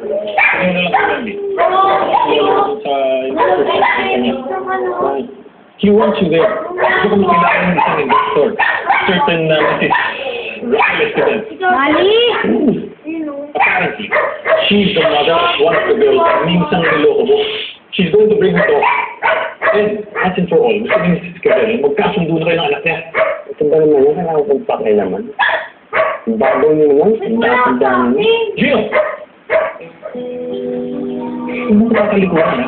Ano na lang kami? He wants you there. Gusto kami kailangan ng isang investor. Certain real Mali! Apparently, she's the mother of one of the girls na minsan niloko mo. She's going to bring her to. And, once and for all, gusto niya si Isabel, magkasundo na kayo ng anak niya. Ito ba naman yan? Kailangan kong pakialaman. Ang bago niyo naman. Ang dami niyo. Gino! Huwag mo kakalikuhan, ha?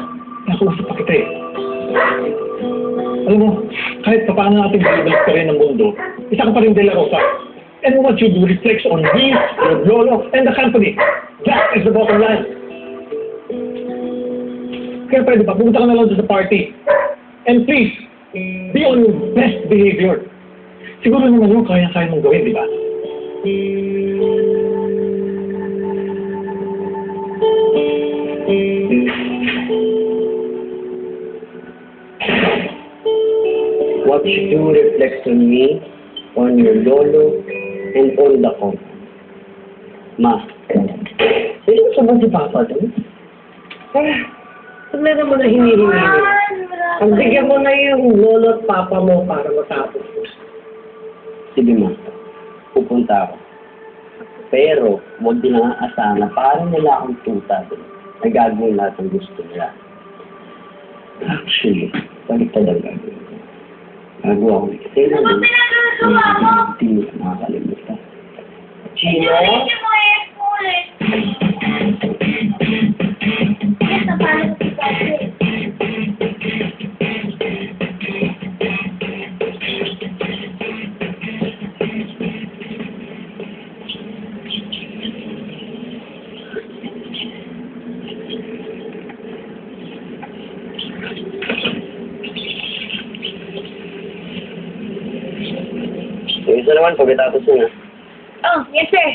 Nakausap pa kita eh. Alam mo, kahit pa paano natin balik pa rin ang mundo, isa ka pa rin De La Rosa. And what you do reflects on me, your lolo, and the company. That is the bottom line. Kaya pwede ba, pumunta ka na lang sa party. And please, be on your best behavior. Siguro naman yun, kaya-kaya mong gawin, di ba? What you do reflects on me, on your lolo, and on the company. Ma, sino sa ba si Papa doon? Huwag na naman na hinihingi. Pagbigyan mo na yung lolo at papa mo para matapos. Sige ma, pupunta ako. Pero, huwag din ang aasahan na parang nila akong tuta doon. Nagagawin lahat ang gusto nila. Actually, balik talaga gagawin ko. Gagawa ko ito. Kaya naman, hindi mo nakakalimutan. Chino? Yung isa naman, pagkatapos yun, ha? Oh, yes sir.